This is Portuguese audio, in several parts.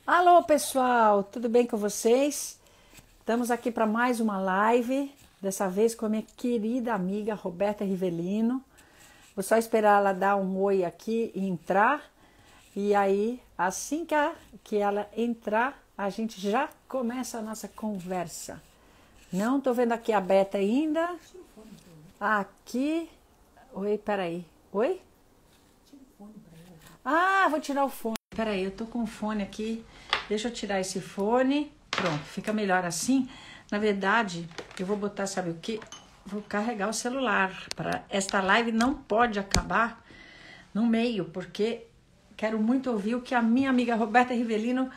Alô, pessoal, tudo bem com vocês? Estamos aqui para mais uma live, dessa vez com a minha querida amiga Roberta Rivelino. Vou só esperar ela dar um oi aqui e entrar. E aí, assim que ela entrar, a gente já começa a nossa conversa. Não estou vendo aqui a Beta ainda. Aqui. Oi, peraí. Oi? Ah, vou tirar o fone. Peraí, eu tô com o fone aqui. Deixa eu tirar esse fone. Pronto, fica melhor assim. Na verdade, eu vou botar, sabe o quê? Vou carregar o celular. Esta live não pode acabar no meio, porque quero muito ouvir o que a minha amiga Roberta Rivelino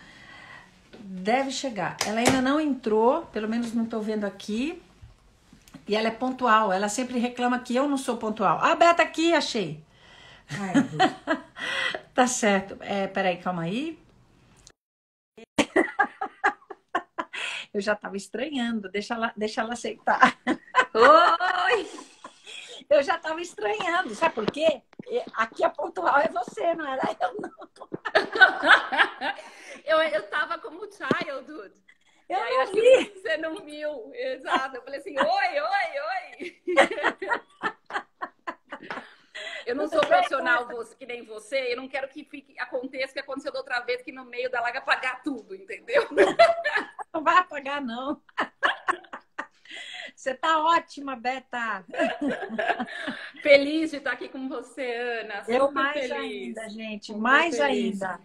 deve chegar. Ela ainda não entrou, pelo menos não tô vendo aqui. E ela é pontual. Ela sempre reclama que eu não sou pontual. Ah, Beta aqui, achei. Tá certo. Peraí, calma aí. Eu já tava estranhando. Deixa ela aceitar. Oi! Eu já tava estranhando. Sabe por quê? Aqui a pontual é você, não era eu, não. Eu tava como childhood. Eu Aí não acho vi. que você não viu. Exato. Eu falei assim, oi, oi, oi. Eu não Tudo sou bem, profissional que nem você. Eu não quero que aconteça o que aconteceu da outra vez, que no meio da live apagar tudo, entendeu? não vai apagar, não. Você tá ótima, Beta. Feliz de estar aqui com você, Ana. Eu Super mais feliz. ainda, gente. Super Mais feliz. ainda.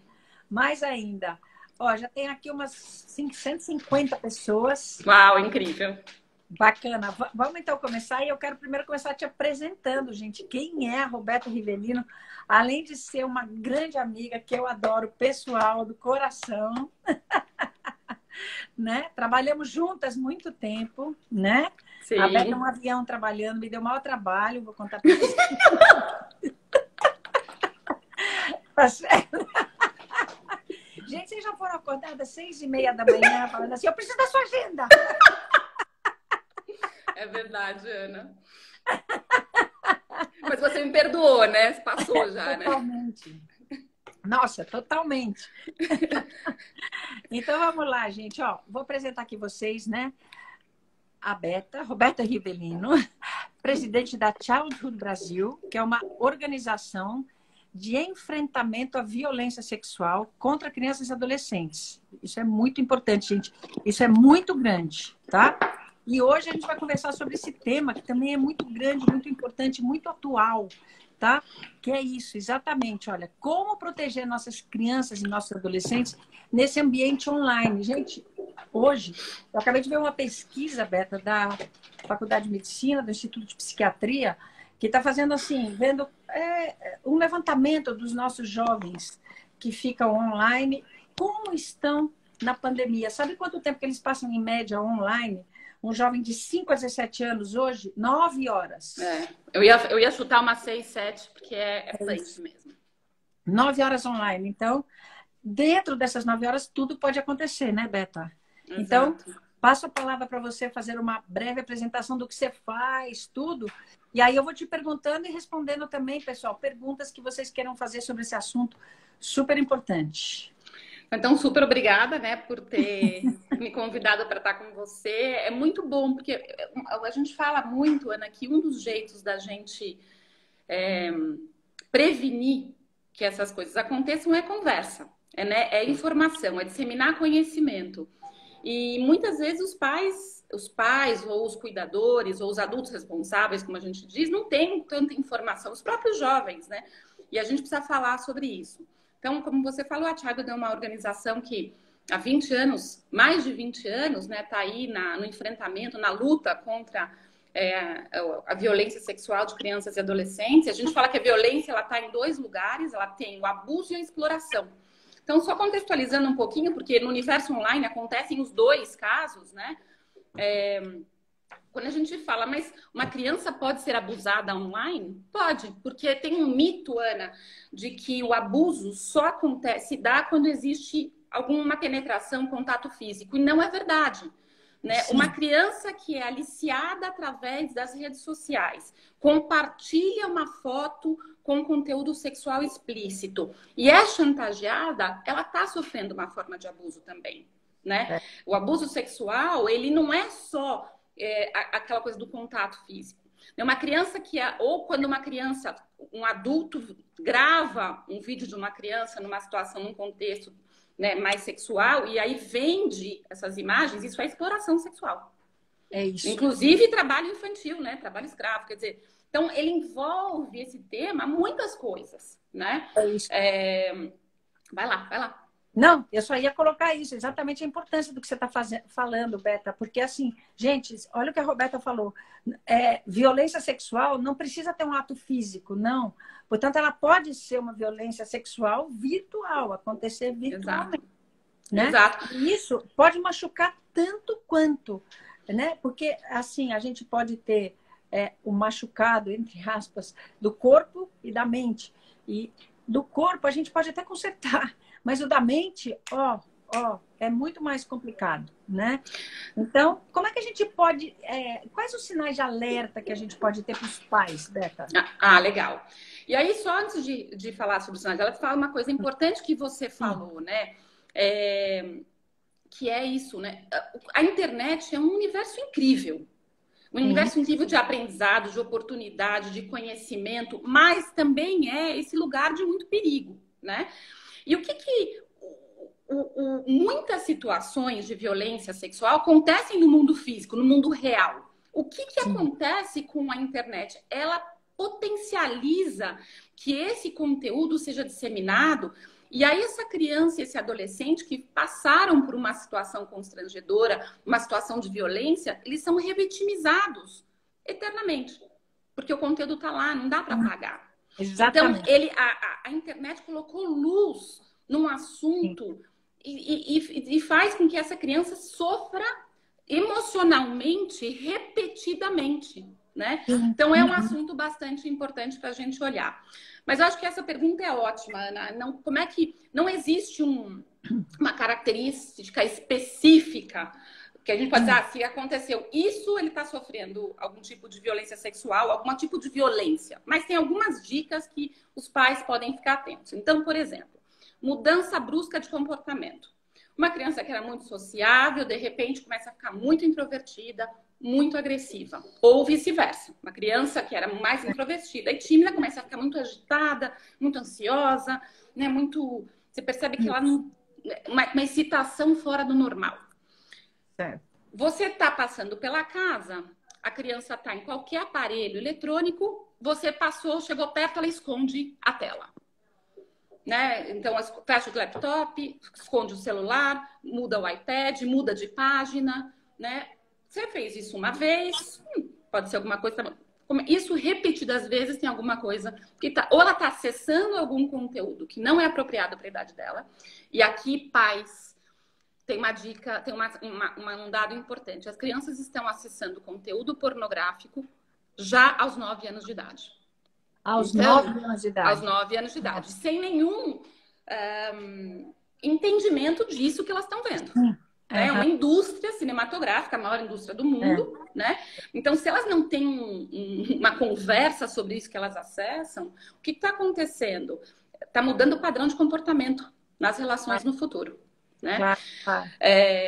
Mais ainda. Ó, já tem aqui umas 150 pessoas. Uau, incrível. Bacana. Vamos então começar. E eu quero primeiro começar te apresentando, gente. Quem é a Roberta Rivelino? Além de ser uma grande amiga que eu adoro, pessoal, do coração, né? Trabalhamos juntas muito tempo, né? A Beta é um Sim. avião trabalhando, me deu o maior trabalho, vou contar para você. Tá certo? Gente, vocês já foram acordadas às 6h30 da manhã falando assim, eu preciso da sua agenda. É verdade, Ana. Mas você me perdoou, né? Passou já, né? Totalmente. Nossa, totalmente. Então vamos lá, gente. Ó, vou apresentar aqui vocês, né? A Beta, Roberta Rivelino, presidente da Childhood Brasil, que é uma organização de enfrentamento à violência sexual contra crianças e adolescentes. Isso é muito importante, gente. Isso é muito grande, tá? E hoje a gente vai conversar sobre esse tema, que também é muito grande, muito importante, muito atual, tá? Que é isso, exatamente. Olha, como proteger nossas crianças e nossos adolescentes nesse ambiente online. Gente, hoje, eu acabei de ver uma pesquisa, Beta, da Faculdade de Medicina, do Instituto de Psiquiatria, que está fazendo assim, vendo um levantamento dos nossos jovens que ficam online, como estão na pandemia. Sabe quanto tempo que eles passam em média online? Um jovem de 5 a 17 anos hoje, 9 horas. Eu ia chutar uma 6, 7, porque é punk mesmo. 9 horas online. Então, dentro dessas 9 horas, tudo pode acontecer, né, Beta? Então, Exato. passo a palavra para você fazer uma breve apresentação do que você faz, tudo. E aí eu vou te perguntando e respondendo também, pessoal, perguntas que vocês queiram fazer sobre esse assunto super importante. Então, super obrigada, né, por ter me convidado para estar com você. É muito bom, porque a gente fala muito, Ana, que um dos jeitos da gente prevenir que essas coisas aconteçam é conversa, né, é informação, é disseminar conhecimento. E muitas vezes os pais ou os cuidadores ou os adultos responsáveis, como a gente diz, não têm tanta informação, os próprios jovens, né? E a gente precisa falar sobre isso. Então, como você falou, a Thiago é uma organização que há 20 anos, mais de 20 anos, né, está aí no enfrentamento, na luta contra a violência sexual de crianças e adolescentes. A gente fala que a violência ela está em dois lugares, ela tem o abuso e a exploração. Então, só contextualizando um pouquinho, porque no universo online acontecem os dois casos, né? Quando a gente fala, mas uma criança pode ser abusada online? Pode, porque tem um mito, Ana, de que o abuso só se dá quando existe alguma penetração, contato físico. E não é verdade. né? Sim. Uma criança que é aliciada através das redes sociais, compartilha uma foto com conteúdo sexual explícito e é chantageada, ela está sofrendo uma forma de abuso também, né? É. O abuso sexual, ele não é só aquela coisa do contato físico. É uma criança ou quando uma criança, um adulto grava um vídeo de uma criança numa situação, num contexto, né, mais sexual, e aí vende essas imagens, isso é exploração sexual. É isso. Inclusive trabalho infantil, né? Trabalho escravo, quer dizer. Então, ele envolve esse tema muitas coisas, né? É isso. Vai lá, vai lá. Não, eu só ia colocar isso, exatamente a importância do que você está falando, Beta, porque assim, gente, olha o que a Roberta falou, violência sexual não precisa ter um ato físico, não. Portanto, ela pode ser uma violência sexual virtual, acontecer virtualmente. Exato. Né? Exato. E isso pode machucar tanto quanto, né? Porque assim, a gente pode ter o machucado, entre aspas, do corpo e da mente. E do corpo a gente pode até consertar, mas o da mente, é muito mais complicado, né? Então, como é que a gente pode... quais os sinais de alerta que a gente pode ter para os pais, Beca? Legal. E aí, só antes de falar sobre os sinais de alerta, fala uma coisa importante que você falou, né? Que é isso, né? A internet é um universo incrível. Um universo incrível de aprendizado, de oportunidade, de conhecimento, mas também é esse lugar de muito perigo, né? E o que muitas situações de violência sexual acontecem no mundo físico, no mundo real. O que acontece com a internet? Ela potencializa que esse conteúdo seja disseminado. E aí essa criança e esse adolescente que passaram por uma situação constrangedora, uma situação de violência, eles são revitimizados eternamente. Porque o conteúdo está lá, não dá para apagar. Exatamente. Então, a internet colocou luz num assunto e faz com que essa criança sofra emocionalmente, repetidamente, né? Então, é um assunto bastante importante para a gente olhar. Mas eu acho que essa pergunta é ótima, Ana. Como é que não existe uma característica específica que a gente pode dizer, se aconteceu isso, ele está sofrendo algum tipo de violência sexual, algum tipo de violência. Mas tem algumas dicas que os pais podem ficar atentos. Então, por exemplo, mudança brusca de comportamento. Uma criança que era muito sociável, de repente começa a ficar muito introvertida, muito agressiva. Ou vice-versa. Uma criança que era mais introvertida e tímida começa a ficar muito agitada, muito ansiosa, né? Você percebe que ela não... Uma excitação fora do normal. Certo. Você está passando pela casa, a criança está em qualquer aparelho eletrônico, você passou, chegou perto, ela esconde a tela. Né? Então, fecha o laptop, esconde o celular, muda o iPad, muda de página, né? Você fez isso uma vez, pode ser alguma coisa... Isso repetidas vezes tem alguma coisa que ou ela está acessando algum conteúdo que não é apropriado para a idade dela. E aqui, pais, tem uma dica, tem um dado importante. As crianças estão acessando conteúdo pornográfico já aos 9 anos de idade. Aos 9 anos de idade. Aos 9 anos de idade. Sem nenhum entendimento disso que elas estão vendo. É uma indústria cinematográfica, a maior indústria do mundo, né? Então, se elas não têm uma conversa sobre isso que elas acessam, o que está acontecendo? Está mudando o padrão de comportamento nas relações no futuro, né?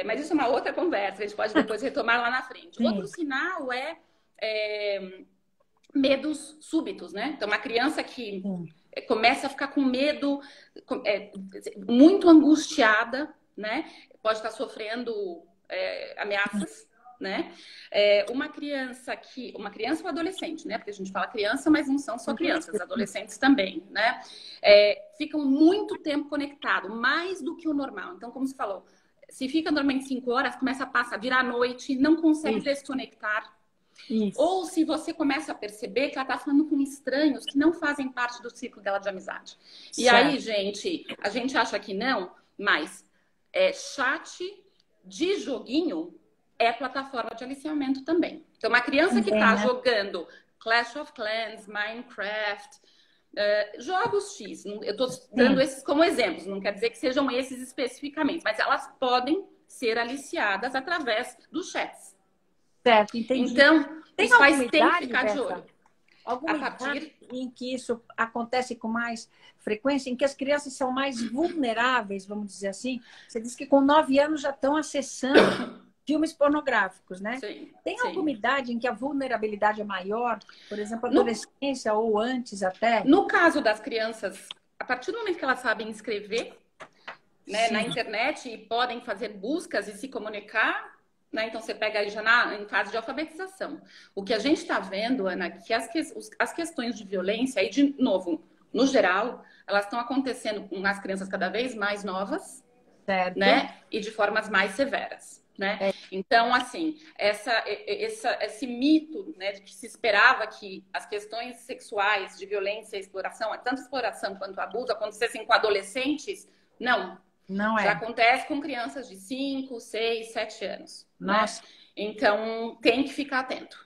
Mas isso é uma outra conversa, a gente pode depois retomar lá na frente. Outro sinal é medos súbitos, né? Então, uma criança que começa a ficar com medo, muito angustiada, né? Pode estar sofrendo ameaças, né? Uma criança ou adolescente, né? Porque a gente fala criança, mas não são só crianças, adolescentes também, né? Ficam muito tempo conectados, mais do que o normal. Então, como você falou, se fica normalmente 5 horas, começa a virar a noite, não consegue desconectar. Isso. Ou se você começa a perceber que ela está falando com estranhos que não fazem parte do ciclo dela de amizade. E aí, gente, a gente acha que não, mas chat de joguinho é plataforma de aliciamento também. Então, uma criança que está jogando Clash of Clans, Minecraft, jogos X, eu estou dando esses como exemplos, não quer dizer que sejam esses especificamente, mas elas podem ser aliciadas através dos chats. Certo, entendi. Então, tem os pais têm que idade, ficar de Berta? olho. Alguma idade em que isso acontece com mais frequência, em que as crianças são mais vulneráveis, vamos dizer assim? Você disse que com 9 anos já estão acessando filmes pornográficos, né? Sim, Tem sim. alguma idade em que a vulnerabilidade é maior? Por exemplo, adolescência ou antes até? No caso das crianças, a partir do momento que elas sabem escrever, né, na internet e podem fazer buscas e se comunicar, né? Então você pega aí já em fase de alfabetização. O que a gente está vendo, Ana, que as questões de violência, aí de novo, no geral, elas estão acontecendo com as crianças cada vez mais novas, certo, né? E de formas mais severas. Né? Então, assim, esse mito, né, de que se esperava que as questões sexuais de violência e exploração, tanto exploração quanto abuso, acontecessem com adolescentes, não. Não é. Já acontece com crianças de 5, 6, 7 anos. Nossa. Né? Então, tem que ficar atento.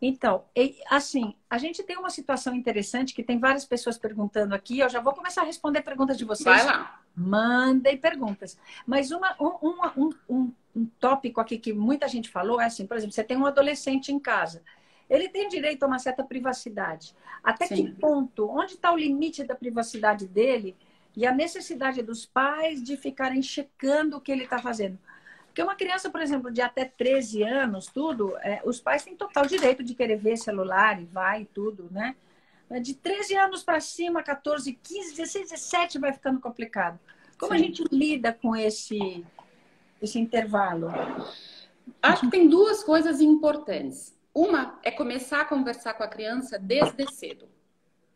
Então, assim, a gente tem uma situação interessante que tem várias pessoas perguntando aqui. Eu já vou começar a responder perguntas de vocês. Vai lá. Mandem perguntas. Mas um tópico aqui que muita gente falou é assim, por exemplo, você tem um adolescente em casa. Ele tem direito a uma certa privacidade. Até Sim. que ponto? Onde está o limite da privacidade dele e a necessidade dos pais de ficarem checando o que ele está fazendo? Porque uma criança, por exemplo, de até 13 anos, os pais têm total direito de querer ver celular e vai e tudo, né? De 13 anos para cima, 14, 15, 16, 17 vai ficando complicado. Como a gente lida com esse intervalo? Acho que tem duas coisas importantes. Uma é começar a conversar com a criança desde cedo.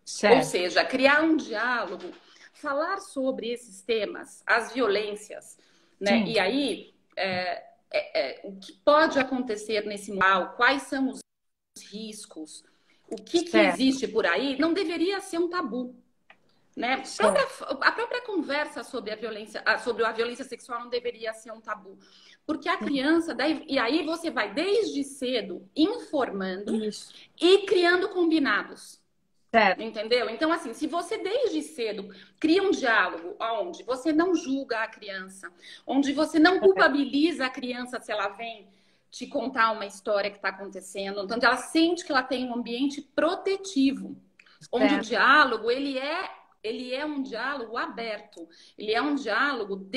Certo. Ou seja, criar um diálogo, falar sobre esses temas, as violências, né? E aí, o que pode acontecer nesse mal, quais são os riscos, o que existe por aí, não deveria ser um tabu. Né? A própria conversa sobre a violência sexual não deveria ser um tabu. Porque a criança, e aí você vai desde cedo informando e criando combinados. Certo. Entendeu? Então, assim, se você desde cedo cria um diálogo onde você não julga a criança, onde você não culpabiliza a criança se ela vem te contar uma história que está acontecendo, então ela sente que ela tem um ambiente protetivo, onde o diálogo, ele é um diálogo aberto, ele é um diálogo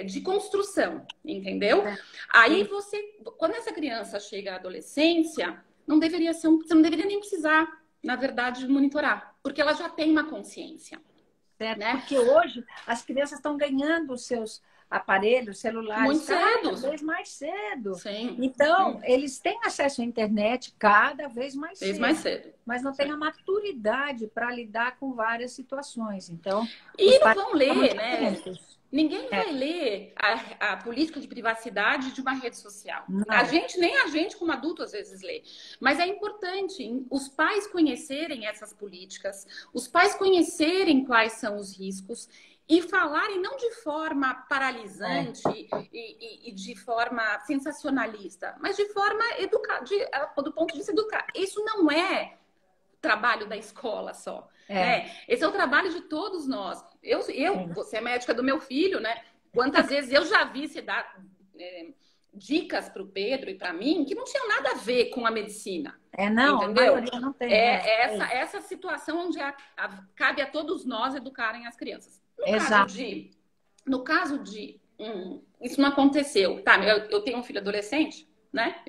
de construção, entendeu? Aí quando essa criança chega à adolescência, você não deveria nem precisar, na verdade, monitorar, porque ela já tem uma consciência. Certo, né? Porque hoje as crianças estão ganhando os seus aparelhos, celulares, muito cedo. Cada vez mais cedo. Sim. Então, eles têm acesso à internet cada vez mais cedo. Mas não têm a maturidade para lidar com várias situações. Então, e não vão ler, né? Ninguém vai ler a política de privacidade de uma rede social. Nem a gente como adulto às vezes lê. Mas é importante os pais conhecerem essas políticas, os pais conhecerem quais são os riscos e falarem não de forma paralisante e de forma sensacionalista, mas de forma do ponto de vista educar. Isso não é trabalho da escola só. Né? Esse é o trabalho de todos nós. Você é médica do meu filho, né? Quantas vezes eu já vi você dar dicas para o Pedro e para mim que não tinham nada a ver com a medicina. Não, entendeu? A maioria não tem. Essa situação onde cabe a todos nós educarem as crianças. No caso de isso não aconteceu. Tá, eu tenho um filho adolescente, né?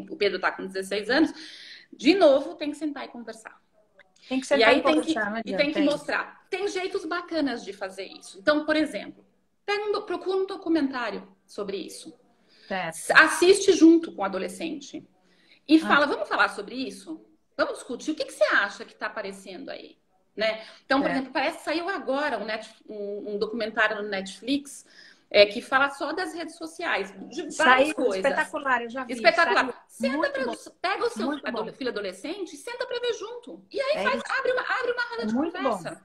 O Pedro está com 16 anos. De novo, tem que sentar e conversar. Tem que sentar e conversar, tem que mostrar. Tem jeitos bacanas de fazer isso. Então, por exemplo, procura um documentário sobre isso. Certo. Assiste junto com o adolescente. E fala, vamos falar sobre isso? Vamos discutir. O que você acha que está aparecendo aí? Né? Então, por exemplo, parece que saiu agora um documentário no Netflix que fala só das redes sociais, de várias coisas. Espetacular, eu já vi. Espetacular. Pega o seu filho adolescente e senta para ver junto. E aí abre uma roda de conversa.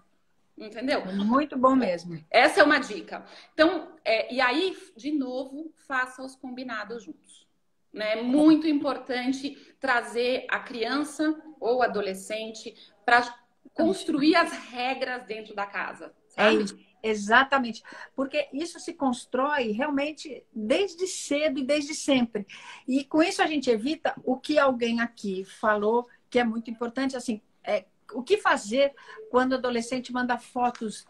Bom. Entendeu? Muito bom mesmo. Essa é uma dica. Então, e aí, de novo, faça os combinados juntos. Né? É muito importante trazer a criança ou adolescente para construir as regras dentro da casa. É sabe? isso, exatamente. Porque isso se constrói realmente desde cedo e desde sempre. E com isso a gente evita o que alguém aqui falou, que é muito importante, assim, o que fazer quando o adolescente manda fotos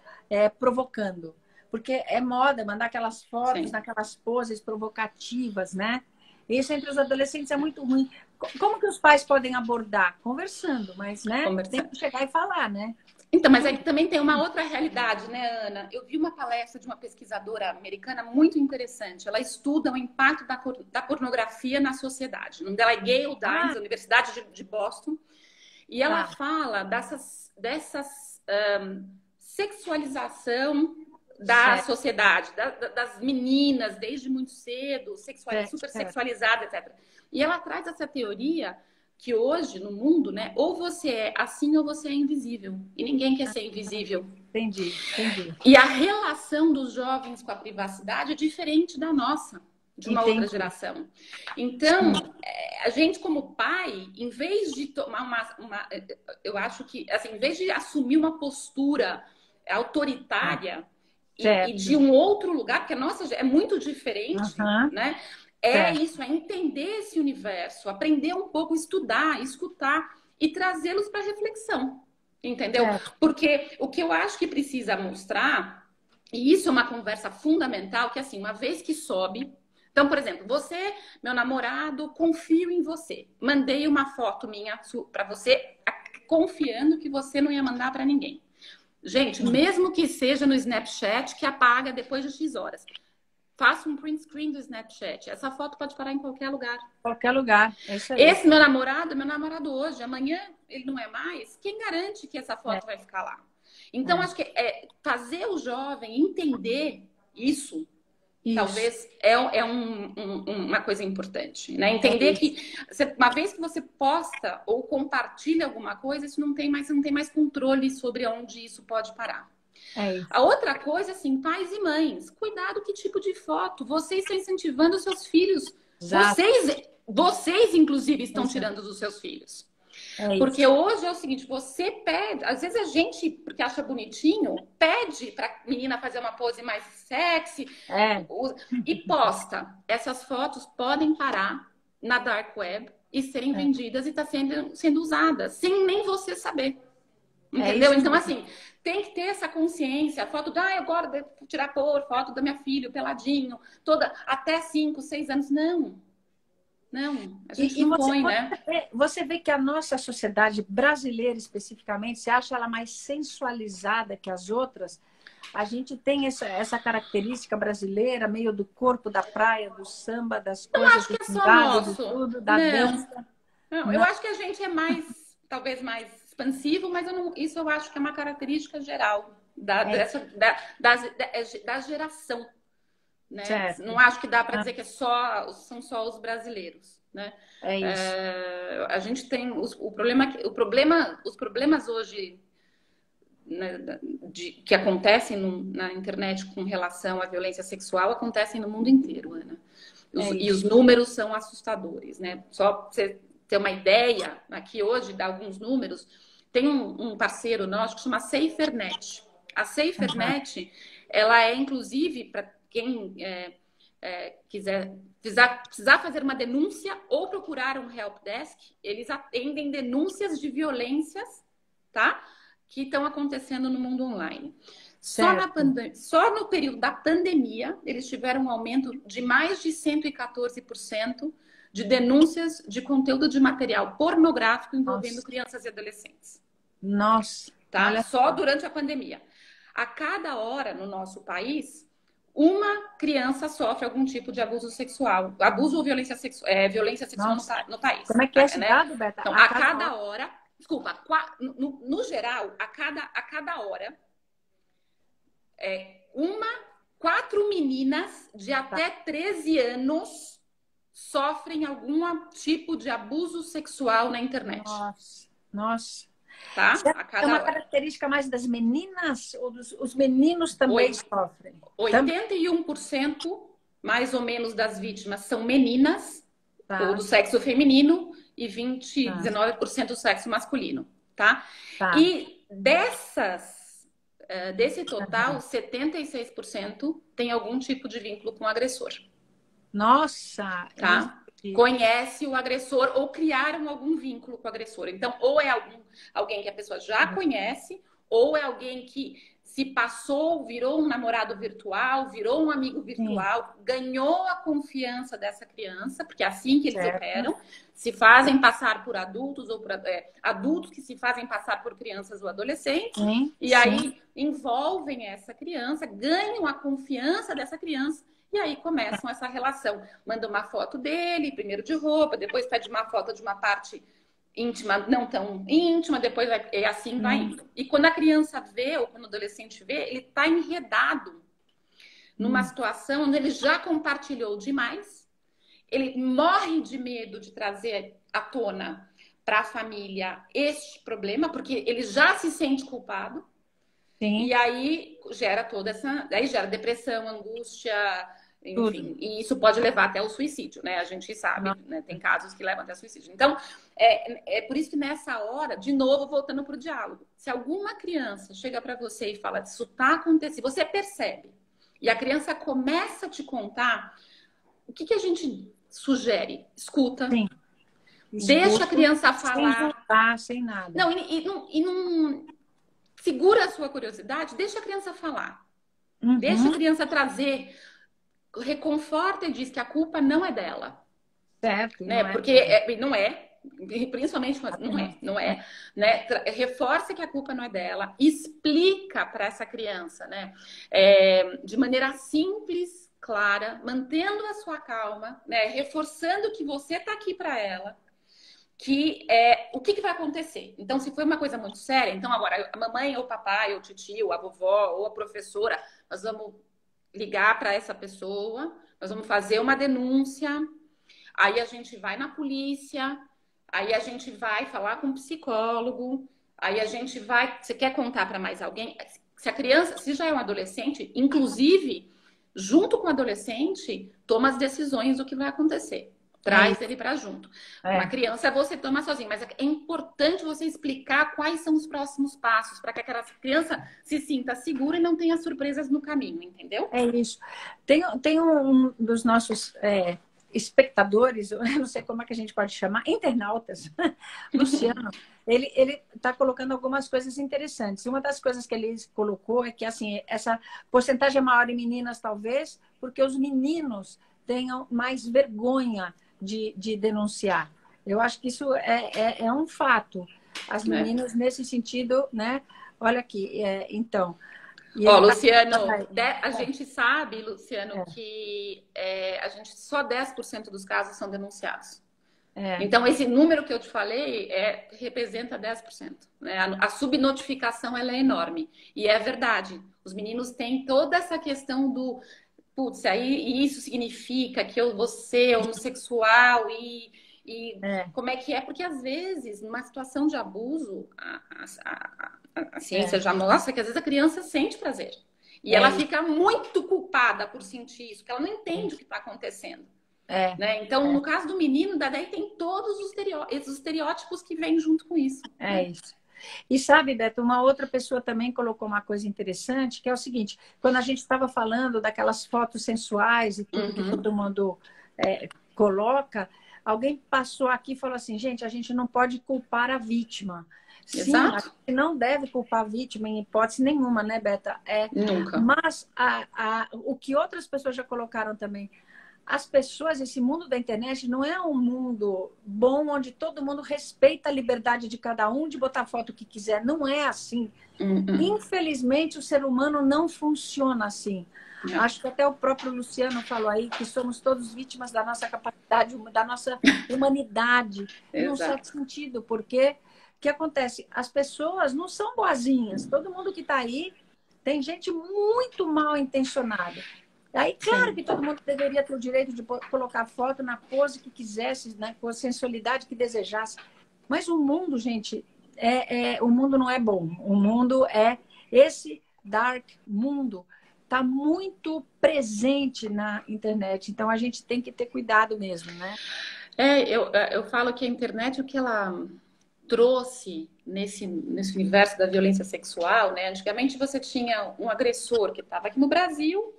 provocando? Porque é moda mandar aquelas fotos Sim. naquelas poses provocativas, né? Isso entre os adolescentes é muito ruim. Como que os pais podem abordar? Conversando, mas, né? Tem Conversando. que chegar e falar, né? Então, mas aí também tem uma outra realidade, né, Ana? Eu vi uma palestra de uma pesquisadora americana muito interessante. Ela estuda o impacto da pornografia na sociedade. O nome dela é Gayle Dines, Ah, da Universidade de Boston. E ela tá. fala dessas sexualização da Certo, sociedade, das meninas desde muito cedo, certo, super certo. sexualizadas, etc. E ela traz essa teoria que hoje no mundo, né, ou você é assim ou você é invisível. E ninguém quer ser invisível. Entendi, entendi, E a relação dos jovens com a privacidade é diferente da nossa, de uma outra entendi. geração. Então, Sim, a gente como pai, em vez de tomar eu acho que, assim, em vez de assumir uma postura autoritária e de certo. um outro lugar, porque a nossa é muito diferente, Aham, né? É certo. isso, é entender esse universo, aprender um pouco, estudar, escutar e trazê-los para reflexão. Entendeu? Certo. Porque o que eu acho que precisa mostrar, e isso é uma conversa fundamental, que assim, uma vez que sobe. Então, por exemplo, você, meu namorado, confio em você. Mandei uma foto minha para você, confiando que você não ia mandar para ninguém. Gente, mesmo que seja no Snapchat, que apaga depois de X horas. Faça um print screen do Snapchat. Essa foto pode parar em qualquer lugar. Qualquer lugar. É isso aí. Esse meu namorado hoje, amanhã ele não é mais, quem garante que essa É, foto vai ficar lá? Então, é. acho que fazer o jovem entender isso, Isso. talvez uma coisa importante, né? É Entender isso. que uma vez que você posta ou compartilha alguma coisa, isso você não tem mais controle sobre onde isso pode parar. É isso. A outra coisa, assim, pais e mães, cuidado que tipo de foto. Vocês estão incentivando os seus filhos. Exato. Vocês, inclusive, estão Exato. tirando dos seus filhos. É Porque isso. hoje é o seguinte, você pede, às vezes a gente, porque acha bonitinho, pede para a menina fazer uma pose mais sexy É. e posta. Essas fotos podem parar na dark web e serem É. vendidas e tá sendo usadas, sem nem você saber. É Entendeu? isso Então, mesmo. assim, tem que ter essa consciência. A foto eu gosto de tirar foto da minha filha, peladinho, toda, até 5, 6 anos. Não, não, a gente E não põe, né? você vê que a nossa sociedade brasileira, especificamente, você acha ela mais sensualizada que as outras? A gente tem essa característica brasileira, meio do corpo, da praia, do samba, das Não coisas, acho do que é só pingado, do nosso. tudo, da Não, dança. não. Eu Não. acho que a gente é mais, talvez mais expansivo, mas isso eu acho que é uma característica geral É da geração, né? certo. Não acho que dá para Ah, dizer que são só os brasileiros, né? é isso. A gente tem o problema, os problemas hoje, né, que acontecem na internet com relação à violência sexual acontecem no mundo inteiro, Ana. É E os isso. números são assustadores, né? Só para você ter uma ideia, aqui hoje dá alguns números. Tem um parceiro nosso que chama SaferNet. A Aham. SaferNet, ela é inclusive para quem precisar fazer uma denúncia ou procurar um helpdesk, eles atendem denúncias de violências, tá? Que estão acontecendo no mundo online. Certo. Só no período da pandemia, eles tiveram um aumento de mais de 114% de denúncias de conteúdo de material pornográfico envolvendo Nossa. crianças e adolescentes, Nossa. tá? Olha Só só. durante a pandemia. A cada hora no nosso país, uma criança sofre algum tipo de abuso sexual, abuso ou violência sexual Nossa. no país, Como é que é esse né? dado, Beta? Então, A a cada cada hora. hora, desculpa, no geral, a cada hora, é, quatro meninas de Tá. até 13 anos sofrem algum tipo de abuso sexual na internet, Nossa. Nossa. tá? Será A que é uma cada hora. característica mais das meninas ou os meninos também sofrem? Também. 81% mais ou menos das vítimas são meninas ou Tá, do sexo feminino e tá, 19% do sexo masculino, tá? tá. E dessas desse total, 76% tem algum tipo de vínculo com o agressor. Nossa! Tá? Conhece o agressor ou criaram algum vínculo com o agressor. Então, ou é alguém que a pessoa já conhece, ou é alguém que se passou, virou um namorado virtual, virou um amigo virtual, ganhou a confiança dessa criança, porque é assim que eles operam, se fazem passar por adultos ou por adultos que se fazem passar por crianças ou adolescentes, e aí envolvem essa criança, ganham a confiança dessa criança, e aí começam essa relação. Manda uma foto dele, primeiro de roupa, depois pede uma foto de uma parte íntima, não tão íntima, depois vai, assim vai indo. E quando a criança vê, ou quando o adolescente vê, ele está enredado numa situação onde ele já compartilhou demais, ele morre de medo de trazer à tona para a família este problema, porque ele já se sente culpado. E aí gera toda essa... Aí gera depressão, angústia, enfim. E isso pode levar até o suicídio, né? A gente sabe, né? Tem casos que levam até o suicídio. Então, é por isso que nessa hora, de novo, voltando para o diálogo, se alguma criança chega para você e fala, isso tá acontecendo, você percebe, e a criança começa a te contar, o que a gente sugere? Escuta. Deixa a criança falar. Sem julgar, sem nada. Não, e não segura a sua curiosidade, deixa a criança falar. Deixa a criança trazer, reconforta e diz que a culpa não é dela. Certo. Né? Porque não é, principalmente não é, né? Reforça que a culpa não é dela, explica para essa criança, né? De maneira simples, clara, mantendo a sua calma, né? Reforçando que você está aqui para ela. O que vai acontecer? Então, se foi uma coisa muito séria, então agora a mamãe ou o papai, ou o tio, ou a vovó, ou a professora, nós vamos ligar para essa pessoa, nós vamos fazer uma denúncia, aí a gente vai na polícia, aí a gente vai falar com um psicólogo, aí a gente vai... Você quer contar para mais alguém? Se a criança, se já é um adolescente, inclusive, junto com o adolescente, toma as decisões do que vai acontecer. Traz ele para junto. Uma criança você toma sozinho, mas é importante você explicar quais são os próximos passos para que aquela criança se sinta segura e não tenha surpresas no caminho, entendeu? É isso. Tem um dos nossos espectadores, eu não sei como é que a gente pode chamar, internautas, Luciano, ele está colocando algumas coisas interessantes. Uma das coisas que ele colocou é que assim, essa porcentagem é maior em meninas, talvez, porque os meninos tenham mais vergonha de denunciar. Eu acho que isso é um fato. As meninas, nesse sentido, né? Olha aqui, então... Luciano, a gente sabe, Luciano, que só 10% dos casos são denunciados. Então, esse número que eu te falei representa 10%. Né? A subnotificação ela é enorme. E é verdade. Os meninos têm toda essa questão do... Putz, aí isso significa que eu vou ser homossexual como é que é? Porque às vezes, numa situação de abuso, a ciência já mostra que às vezes a criança sente prazer. E ela fica muito culpada por sentir isso, porque ela não entende o que está acontecendo. Né? Então, no caso do menino, daí tem todos os estereótipos que vêm junto com isso. Isso. E sabe, Beto, uma outra pessoa também colocou uma coisa interessante, que é o seguinte, quando a gente estava falando daquelas fotos sensuais e tudo que todo mundo coloca, alguém passou aqui e falou assim, gente, a gente não pode culpar a vítima. Sim, a gente não deve culpar a vítima em hipótese nenhuma, né, Beta? Nunca. Mas o que outras pessoas já colocaram também, as pessoas, esse mundo da internet não é um mundo bom onde todo mundo respeita a liberdade de cada um de botar a foto que quiser. Não é assim. Infelizmente, o ser humano não funciona assim. Acho que até o próprio Luciano falou aí que somos todos vítimas da nossa capacidade, da nossa humanidade. Num certo sentido, porque o que acontece? As pessoas não são boazinhas. Todo mundo que está aí tem gente muito mal intencionada. Aí, claro que todo mundo deveria ter o direito de colocar foto na pose que quisesse, né, com a sensualidade que desejasse. Mas o mundo, gente, o mundo não é bom. O mundo esse dark mundo está muito presente na internet. Então, a gente tem que ter cuidado mesmo, né? Eu falo que a internet, o que ela trouxe nesse universo da violência sexual, né? Antigamente você tinha um agressor que estava aqui no Brasil,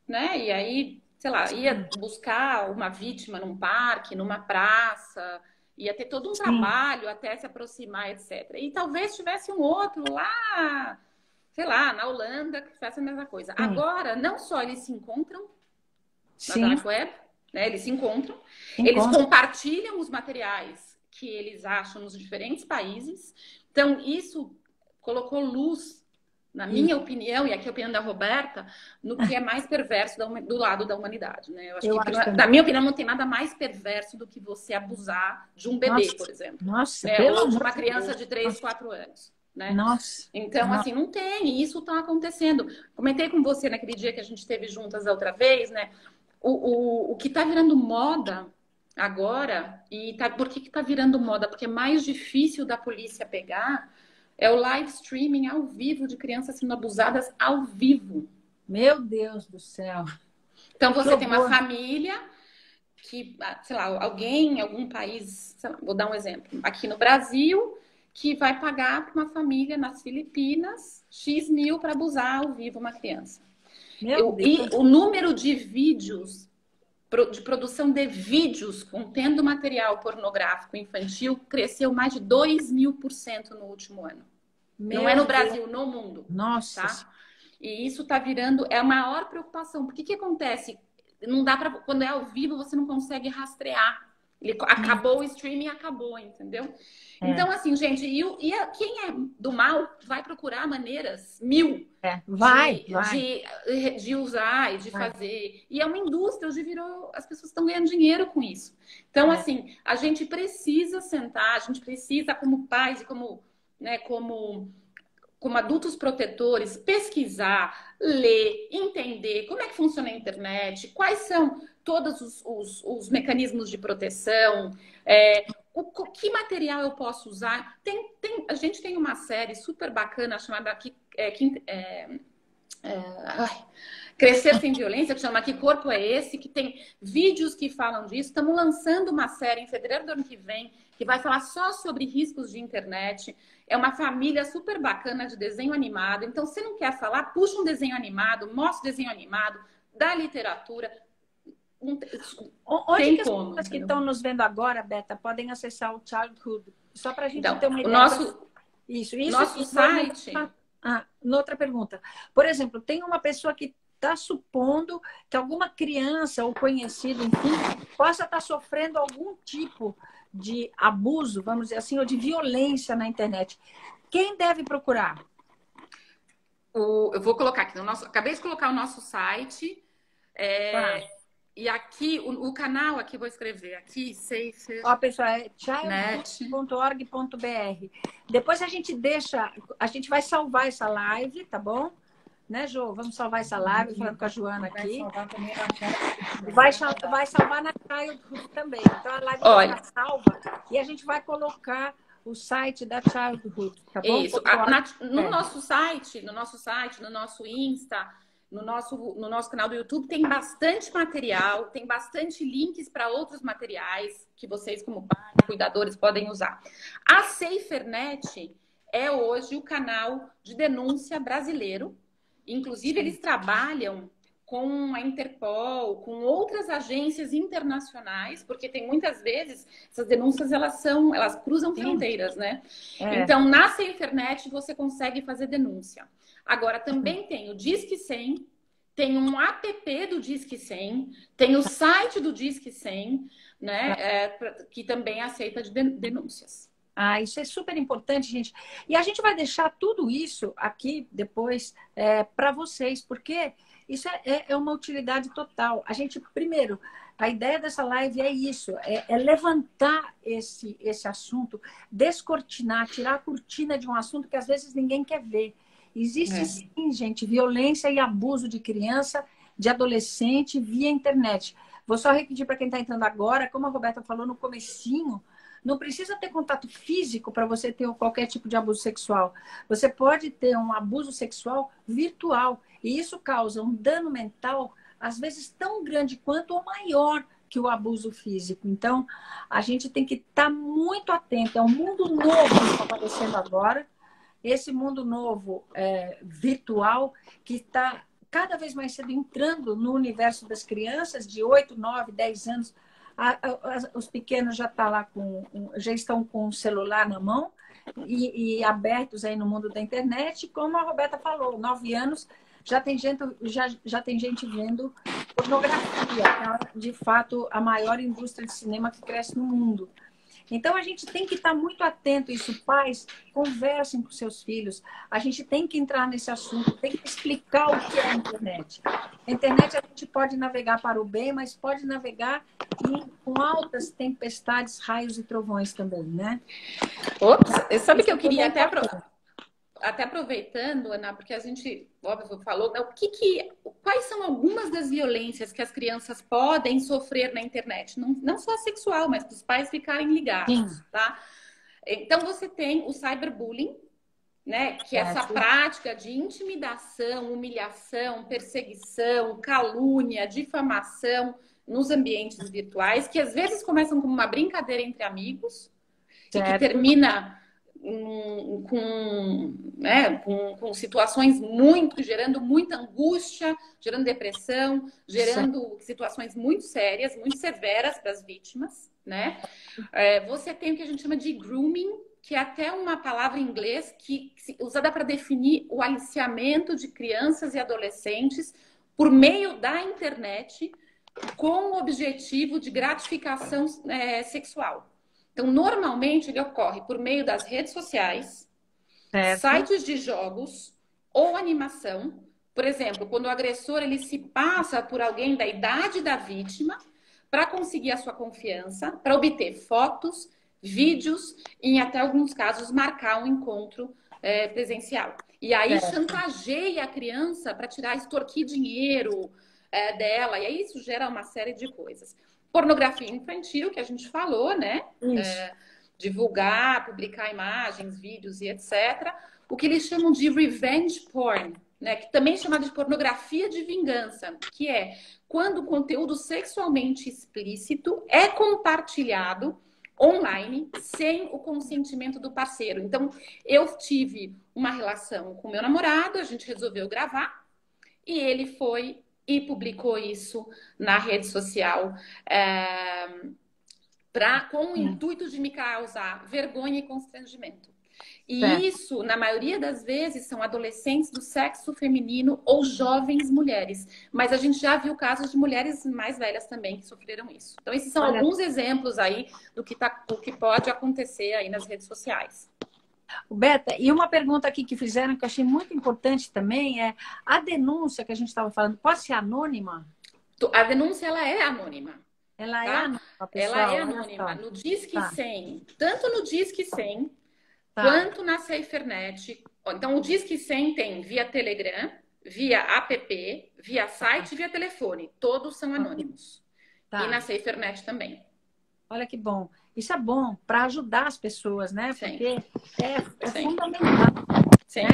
né? E aí, sei lá, ia buscar uma vítima num parque, numa praça, ia ter todo um trabalho até se aproximar, etc. E talvez tivesse um outro lá, sei lá, na Holanda, que fizesse a mesma coisa. Agora, não só eles se encontram na dark web, né? Eles se encontram, eles compartilham os materiais que eles acham nos diferentes países. Então, isso colocou luz, na minha opinião, e aqui a opinião da Roberta, no que é mais perverso do lado da humanidade, né? Eu acho que, na minha opinião, não tem nada mais perverso do que você abusar de um bebê, por exemplo. Nossa, né? Ou de uma criança de 3, 4 anos. Né? Então, assim, não tem, e isso está acontecendo. Comentei com você naquele dia que a gente esteve juntas a outra vez, né? O que está virando moda agora, por que está virando moda? Porque é mais difícil da polícia pegar, é o live streaming ao vivo de crianças sendo abusadas ao vivo. Meu Deus do céu. Então você tem uma família que, sei lá, alguém em algum país, lá, vou dar um exemplo, aqui no Brasil, que vai pagar para uma família nas Filipinas X mil para abusar ao vivo uma criança. E o número de vídeos, de produção de vídeos contendo material pornográfico infantil cresceu mais de 2.000% no último ano. Não é no Brasil, no mundo. Nossa. Tá? E isso está virando, é a maior preocupação. Porque o que acontece? Não dá para, quando é ao vivo, você não consegue rastrear. Acabou o streaming, acabou, entendeu? Então, assim, gente, quem é do mal vai procurar maneiras de usar e de fazer. E é uma indústria, hoje virou, as pessoas estão ganhando dinheiro com isso. Então, assim, a gente precisa sentar, a gente precisa, como pais e como adultos protetores, pesquisar, ler, entender como é que funciona a internet, quais são todos os mecanismos de proteção, que material eu posso usar. A gente tem uma série super bacana chamada Crescer Sem Violência, que chama Que Corpo é Esse?, que tem vídeos que falam disso. Estamos lançando uma série em fevereiro do ano que vem, que vai falar só sobre riscos de internet. É uma família super bacana de desenho animado. Então, se não quer falar, puxa um desenho animado, mostra o desenho animado, dá literatura. Onde que as pessoas que estão nos vendo agora, Beta, podem acessar o Childhood? Só para a gente ter uma ideia. Nosso site... Outra pergunta. Por exemplo, tem uma pessoa que está supondo que alguma criança ou conhecido, enfim, possa estar sofrendo algum tipo de abuso, vamos dizer assim, ou de violência na internet. Quem deve procurar? Eu vou colocar aqui acabei de colocar o nosso site. E aqui, o canal aqui, vou escrever aqui, Safer. Ó, pessoal, é childhood.org.br. Depois a gente vai salvar essa live, tá bom? Né, Jô? Vamos salvar essa live, falando com a Joana aqui. Vai salvar na Childhood também. Então a live vai ficar salva e a gente vai colocar o site da Childhood, tá bom? Isso. No nosso site, no nosso Insta, no nosso canal do YouTube, tem bastante material, tem bastante links para outros materiais que vocês, como pais, cuidadores, podem usar. A SaferNet é hoje o canal de denúncia brasileiro. Inclusive, eles trabalham com a Interpol, com outras agências internacionais, porque tem muitas vezes essas denúncias elas cruzam fronteiras, né? Então, na SaferNet você consegue fazer denúncia. Agora, também tem o Disque 100, tem um app do Disque 100, tem o site do Disque 100, né? Que também aceita denúncias. Isso é super importante, gente. E a gente vai deixar tudo isso aqui depois para vocês, porque isso é uma utilidade total. A gente, primeiro, a ideia dessa live é isso, é levantar esse assunto, descortinar, tirar a cortina de um assunto que às vezes ninguém quer ver. Existe sim, gente, violência e abuso de criança, de adolescente via internet. Vou só repetir para quem está entrando agora, como a Roberta falou no comecinho, não precisa ter contato físico para você ter qualquer tipo de abuso sexual. Você pode ter um abuso sexual virtual. E isso causa um dano mental, às vezes tão grande quanto ou maior que o abuso físico. Então, a gente tem que estar muito atento. É um mundo novo que está aparecendo agora. Esse mundo novo virtual que está cada vez mais cedo entrando no universo das crianças de 8, 9, 10 anos. Os pequenos já estão com o celular na mão e abertos aí no mundo da internet. Como a Roberta falou, 9 anos já tem gente vendo pornografia, de fato a maior indústria de cinema que cresce no mundo. Então, a gente tem que estar muito atento a isso. Pais, conversem com seus filhos. A gente tem que entrar nesse assunto, tem que explicar o que é a internet. A internet a gente pode navegar para o bem, mas pode navegar com altas tempestades, raios e trovões também, né? Ops, sabe que eu queria até aproveitando, Ana, porque a gente, óbvio, falou, né, quais são algumas das violências que as crianças podem sofrer na internet? Não só a sexual, mas para os pais ficarem ligados, Sim. tá? Então, você tem o cyberbullying, né, que é essa prática de intimidação, humilhação, perseguição, calúnia, difamação nos ambientes virtuais, que às vezes começam como uma brincadeira entre amigos e que termina com situações gerando muita angústia, gerando depressão, gerando situações muito sérias, muito severas para as vítimas, né? Você tem o que a gente chama de grooming, que é até uma palavra em inglês usada para definir o aliciamento de crianças e adolescentes por meio da internet com o objetivo de gratificação sexual. Então, normalmente, ele ocorre por meio das redes sociais, sites de jogos ou animação. Por exemplo, quando o agressor ele se passa por alguém da idade da vítima para conseguir a sua confiança, para obter fotos, vídeos e, em até alguns casos, marcar um encontro presencial. E aí chantageia a criança para extorquir dinheiro dela. E aí isso gera uma série de coisas. Pornografia infantil, que a gente falou, né? Divulgar, publicar imagens, vídeos e etc. O que eles chamam de revenge porn, né? Que também é chamado de pornografia de vingança, que é quando o conteúdo sexualmente explícito é compartilhado online sem o consentimento do parceiro. Então, eu tive uma relação com meu namorado, a gente resolveu gravar e ele foi e publicou isso na rede social com o intuito de me causar vergonha e constrangimento. E isso, na maioria das vezes, são adolescentes do sexo feminino ou jovens mulheres. Mas a gente já viu casos de mulheres mais velhas também que sofreram isso. Então, esses são alguns exemplos aí do que pode acontecer aí nas redes sociais. Beta, e uma pergunta aqui que fizeram que eu achei muito importante também é a denúncia que a gente estava falando, pode ser anônima? A denúncia, ela é anônima. Ela é anônima, pessoal. Ela é anônima. No Disque 100, tanto no Disque 100 quanto na SaferNet. Então, o Disque 100 tem via Telegram, via app, via site, via telefone. Todos são anônimos. E na SaferNet também. Olha que bom. Isso é bom para ajudar as pessoas, né? Porque é fundamental. Sim. Né?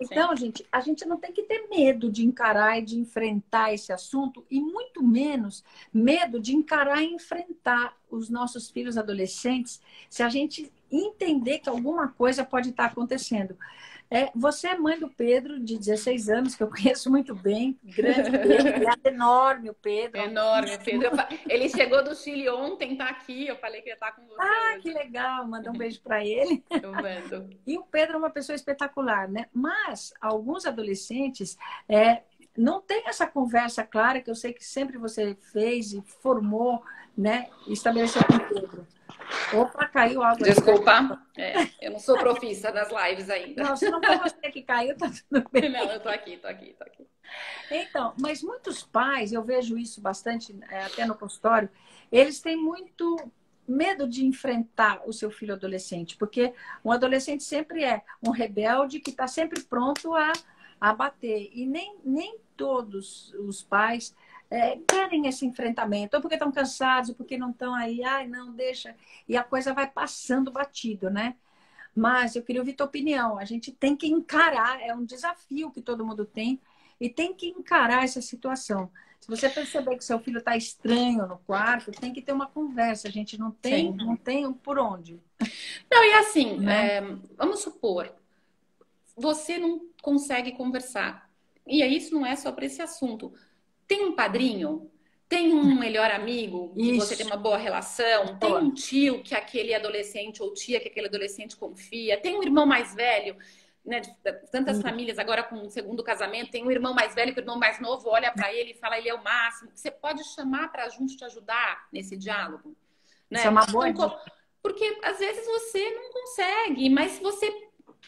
Então, gente, a gente não tem que ter medo de encarar e de enfrentar esse assunto e muito menos medo de encarar e enfrentar os nossos filhos adolescentes se a gente entender que alguma coisa pode estar acontecendo. Você é mãe do Pedro, de 16 anos, que eu conheço muito bem. Grande Pedro, é enorme o Pedro. Enorme, Pedro. Ele chegou do Chile ontem, tá aqui. Eu falei que ia estar com você. Hoje. Que legal. Manda um beijo para ele. Eu mando. E o Pedro é uma pessoa espetacular, né? Mas alguns adolescentes não têm essa conversa clara, que eu sei que sempre você fez e formou, né? E estabeleceu com o Pedro. Opa, caiu algo. Desculpa, eu não sou profissa das lives ainda. Não, se não for você que caiu, tá tudo bem. Não, eu tô aqui. Então, mas muitos pais, eu vejo isso bastante até no consultório, eles têm muito medo de enfrentar o seu filho adolescente, porque um adolescente sempre é um rebelde que está sempre pronto a bater. E nem todos os pais querem esse enfrentamento, ou porque estão cansados, ou porque não estão aí, não, deixa. E a coisa vai passando batido, né? Mas eu queria ouvir tua opinião. A gente tem que encarar, é um desafio que todo mundo tem, e tem que encarar essa situação. Se você perceber que seu filho está estranho no quarto, tem que ter uma conversa. A gente não tem por onde. Não, e assim, Né? vamos supor, você não consegue conversar. E aí isso não é só para esse assunto. Tem um padrinho? Tem um melhor amigo que você tem Isso. uma boa relação? Tem Boa. um tio que aquele adolescente ou tia que aquele adolescente confia? Tem um irmão mais velho? Né, tantas famílias agora com o segundo casamento, tem um irmão mais velho que o irmão mais novo olha para ele e fala ele é o máximo. Você pode chamar para junto te ajudar nesse diálogo, né? Isso é uma boa Então, dica. porque às vezes você não consegue, mas se você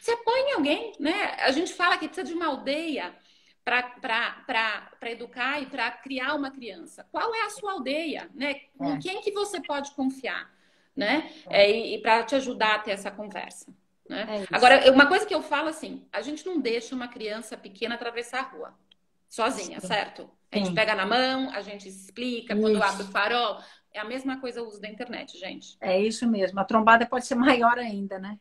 se apoia em alguém, né? A gente fala que precisa de uma aldeia para educar e para criar uma criança. Qual é a sua aldeia, né? Em quem que você pode confiar, né? E para te ajudar a ter essa conversa. Né? Agora, uma coisa que eu falo assim, a gente não deixa uma criança pequena atravessar a rua sozinha, certo? A gente pega na mão, a gente explica, quando abre o farol, é a mesma coisa o uso da internet, gente. É isso mesmo. A trombada pode ser maior ainda, né?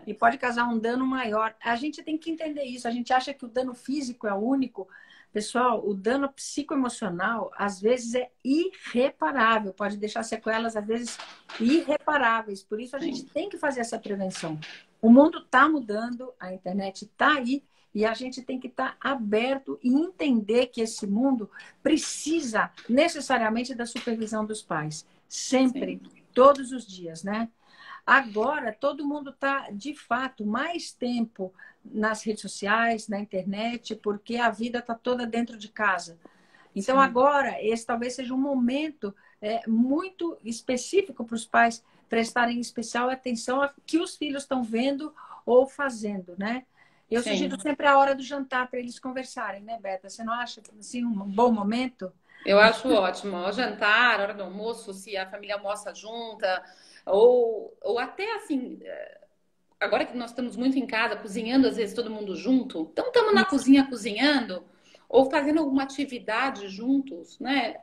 E pode causar um dano maior. A gente tem que entender isso. A gente acha que o dano físico é o único. Pessoal, o dano psicoemocional, às vezes, é irreparável. Pode deixar sequelas, às vezes, irreparáveis. Por isso, a gente tem que fazer essa prevenção. O mundo está mudando, a internet está aí, e a gente tem que estar aberto e entender que esse mundo precisa necessariamente da supervisão dos pais. Sempre, todos os dias, né? Agora, todo mundo está, de fato, mais tempo nas redes sociais, na internet, porque a vida está toda dentro de casa. Então, agora, esse talvez seja um momento muito específico para os pais prestarem especial atenção ao que os filhos estão vendo ou fazendo, né? Eu sugiro sempre a hora do jantar para eles conversarem, né, Beta? Você não acha assim, um bom momento? Eu acho ótimo. Ao jantar, hora do almoço, se a família almoça junta, ou até assim, agora que nós estamos muito em casa, cozinhando, às vezes todo mundo junto, então estamos na cozinha cozinhando, ou fazendo alguma atividade juntos, né?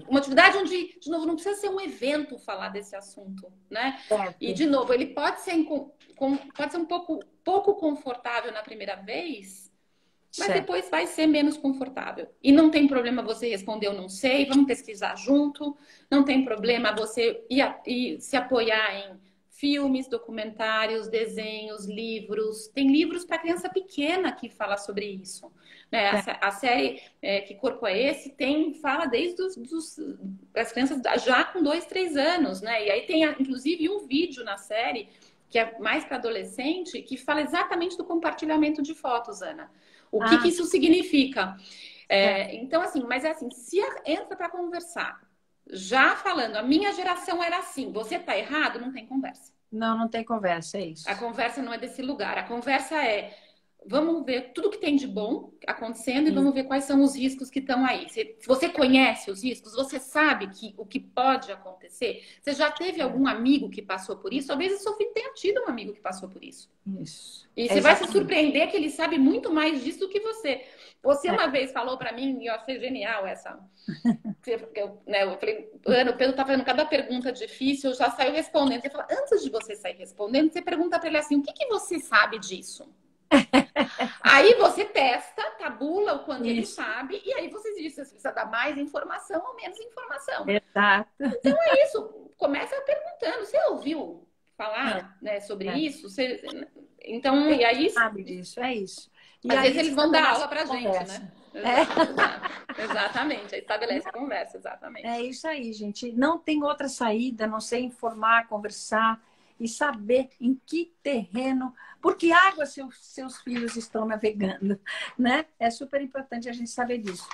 Uma atividade onde, de novo, não precisa ser um evento falar desse assunto, né? E, de novo, ele pode ser um pouco confortável na primeira vez, mas depois vai ser menos confortável. E não tem problema você responder eu não sei, vamos pesquisar junto. Não tem problema você ir se apoiar em filmes, documentários, desenhos, livros. Tem livros para criança pequena que fala sobre isso. Né? A série Que Corpo é Esse? Fala desde as crianças já com 2, 3 anos. Né? E aí tem, inclusive, um vídeo na série que é mais para adolescente, que fala exatamente do compartilhamento de fotos, Ana. O que isso significa? Então, assim, mas é assim, se entra para conversar, já falando, a minha geração era assim, você tá errado, não tem conversa. Não tem conversa, é isso. A conversa não é desse lugar. A conversa vamos ver tudo que tem de bom acontecendo e vamos ver quais são os riscos que estão aí. Se você conhece os riscos, você sabe o que pode acontecer. Você já teve algum amigo que passou por isso? Talvez o seu filho tenha tido um amigo que passou por isso. Isso. E você vai se surpreender que ele sabe muito mais disso do que você. Você uma vez falou para mim, e eu achei genial essa. Eu falei, Ana, o Pedro tá fazendo cada pergunta difícil, eu já saio respondendo. Você fala, antes de você sair respondendo, você pergunta para ele assim, o que você sabe disso? Aí você testa, tabula o quanto ele sabe, e aí você diz se você precisa dar mais informação ou menos informação. Exato. Então é isso, começa perguntando, você ouviu falar sobre isso? Então, e aí... sabe disso, é isso. E às aí, vezes eles vão dar aula pra gente, conversa. né? Exatamente, aí estabelece a conversa, exatamente. É isso aí, gente. Não tem outra saída, a não ser informar, conversar e saber em que terreno, por que água seus filhos estão navegando, né? É super importante a gente saber disso.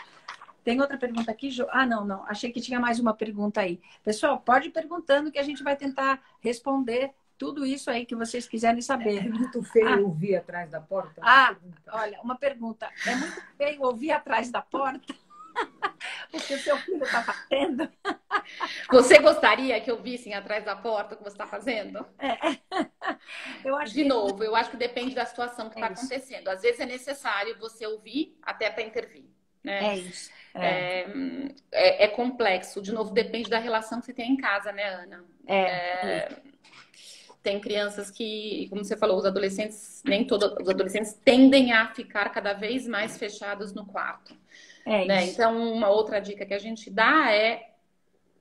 Tem outra pergunta aqui, Jo? Ah, não. Achei que tinha mais uma pergunta aí. Pessoal, pode ir perguntando que a gente vai tentar responder tudo isso aí que vocês quiserem saber. É muito feio ouvir atrás da porta? Olha, uma pergunta. É muito feio ouvir atrás da porta? O que o seu filho está fazendo? Você gostaria que eu vissem atrás da porta o que você está fazendo? Eu acho eu acho que depende da situação que está acontecendo. Às vezes é necessário você ouvir até para intervir. Né? É isso. É complexo. De novo, depende da relação que você tem em casa, né, Ana? Tem crianças que, como você falou, os adolescentes tendem a ficar cada vez mais fechados no quarto. É né? isso. Então, uma outra dica que a gente dá é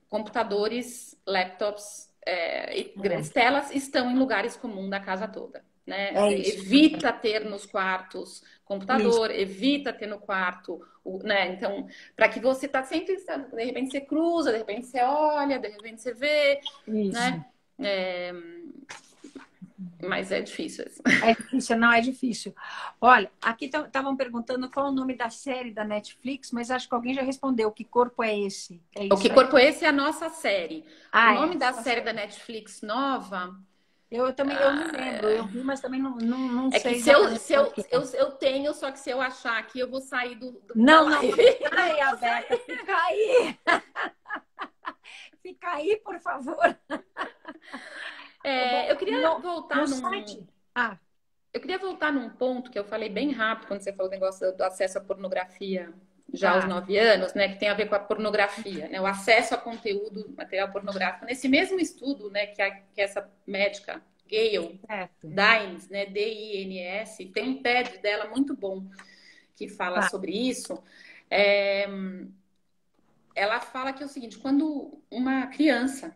computadores, laptops e É, grandes telas estão em lugares comuns da casa toda, né? é isso. Evita ter nos quartos Isso. computador, evita ter no quarto, né? Então, para que você tá sempre, de repente você cruza, de repente você olha, de repente você vê, Isso. né? É, mas é difícil isso. É difícil, não é difícil. Olha, aqui estavam perguntando qual é o nome da série da Netflix, mas acho que alguém já respondeu. Que corpo é esse? É O Que isso aí. Corpo é Esse é a nossa série. O Ah, é. nome da Só série série. da Netflix nova Eu também eu não lembro. Eu vi, mas também não é que sei exatamente qual que é. eu tenho, só que se eu achar aqui, eu vou sair da Não, não, live. não sai, Abeca. Fica aí. Fica aí, por favor. Bom, Eu queria no voltar site. Ah, num ponto que eu falei bem rápido quando você falou do negócio do acesso à pornografia já aos tá. 9 anos, né, que tem a ver com a pornografia, né, o acesso a conteúdo material pornográfico. Nesse mesmo estudo, né, que essa médica Gayle Certo. Dines, né, Dins, tem um TED dela muito bom que fala Tá. sobre isso. É, ela fala que é o seguinte: quando uma criança,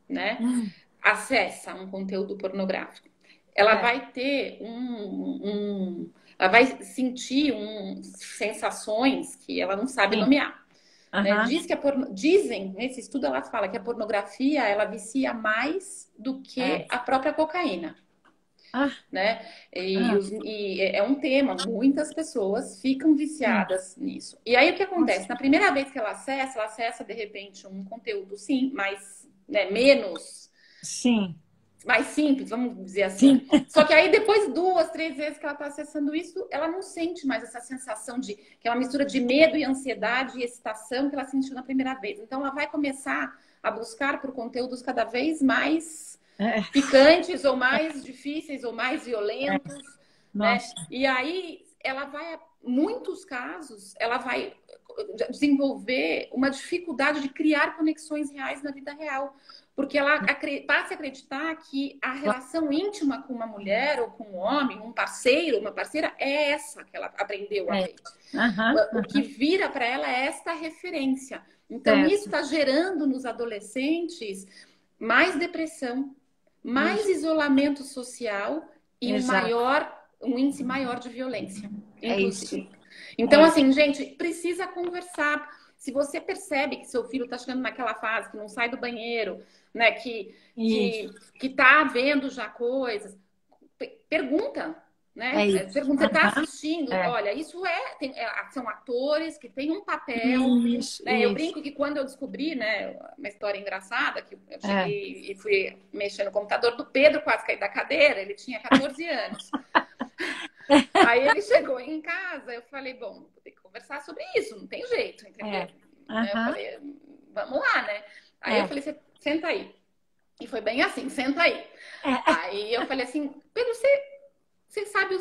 né, Hum, acessa um conteúdo pornográfico, ela certo. vai ter ela vai sentir sensações que ela não sabe Sim. nomear. Né? Aham. Dizem, nesse estudo ela fala que a pornografia ela vicia mais do É. que a própria cocaína. Ah, Né? ah, E é um tema, muitas pessoas ficam sim. viciadas nisso. E aí o que Nossa. acontece? Na primeira vez que ela acessa de repente um conteúdo, sim, mais, né, menos, Sim. mais simples, vamos dizer assim. Sim. Só que aí depois 2, 3 vezes que ela está acessando isso, ela não sente mais essa sensação de que é uma mistura de medo e ansiedade e excitação que ela sentiu na primeira vez. Então ela vai começar a buscar por conteúdos cada vez mais É. picantes ou mais difíceis ou mais violentos, né? Nossa. E aí ela vai, muitos casos, ela vai desenvolver uma dificuldade de criar conexões reais na vida real, porque ela passa a acreditar que a relação íntima com uma mulher ou com um homem, um parceiro, uma parceira, é essa que ela aprendeu a É. ver. Aham. O que vira para ela é esta referência. Então, isso Certo. está gerando nos adolescentes mais depressão, mais Isso. isolamento social e Exato. um índice maior de violência, É isso. inclusive. Então, É isso. assim, gente, precisa conversar. Se você percebe que seu filho está chegando naquela fase, que não sai do banheiro, né, Isso. que tá vendo já coisas, pergunta, É né? isso. Pergunta, você está Aham. assistindo? É. Olha, isso são atores que têm um papel, Isso. né? Eu Isso. brinco que quando eu descobri, né, uma história engraçada, que eu É. cheguei e fui mexer no computador do Pedro, quase caí da cadeira, ele tinha 14 anos. Aí ele chegou em casa, eu falei, bom, vou ter que conversar sobre isso, não tem jeito, entendeu? É. Né? Eu Aham. falei, vamos lá, né? Aí eu É. falei, senta aí. E foi bem assim, senta aí. É. Aí eu falei assim, Pedro, você sabe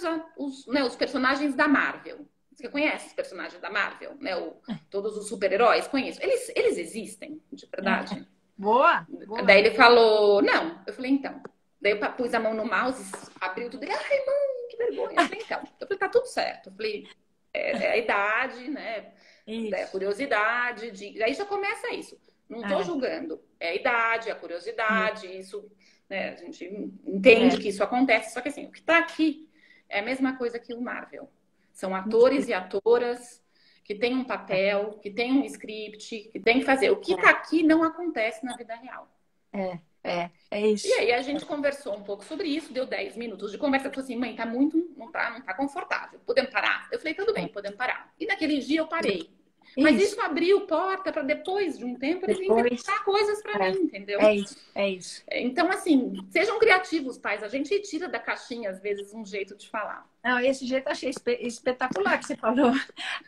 né, os personagens da Marvel? Você conhece os personagens da Marvel? Né? Todos os super-heróis? Conheço. Eles existem, de É. verdade? Boa. Boa. Daí ele falou, não. Eu falei, então. Daí eu pus a mão no mouse, abriu tudo. Ele, ai, mãe, que vergonha. Eu falei, então. Eu falei, tá tudo certo. Eu falei, é a idade, né? É a Isso. curiosidade. Aí já começa isso. Não estou É. julgando. É a idade, a curiosidade, isso, né? A gente É. entende que isso acontece. Só que assim, o que está aqui é a mesma coisa que o Marvel. São atores e atoras que têm um papel, que têm um script, que têm que fazer. O que está aqui não acontece na vida real. É E isso. aí a gente conversou um pouco sobre isso, deu 10 minutos de conversa. Eu falei assim, mãe, não tá confortável. Podemos parar? Eu falei, tudo bem, podemos parar. E naquele dia eu parei. Mas isso abriu porta para depois de um tempo eles inventar coisas para mim, entendeu? É isso, é isso. Então, assim, sejam criativos, pais. A gente tira da caixinha, às vezes, um jeito de falar. Não, esse jeito eu achei espetacular que você falou.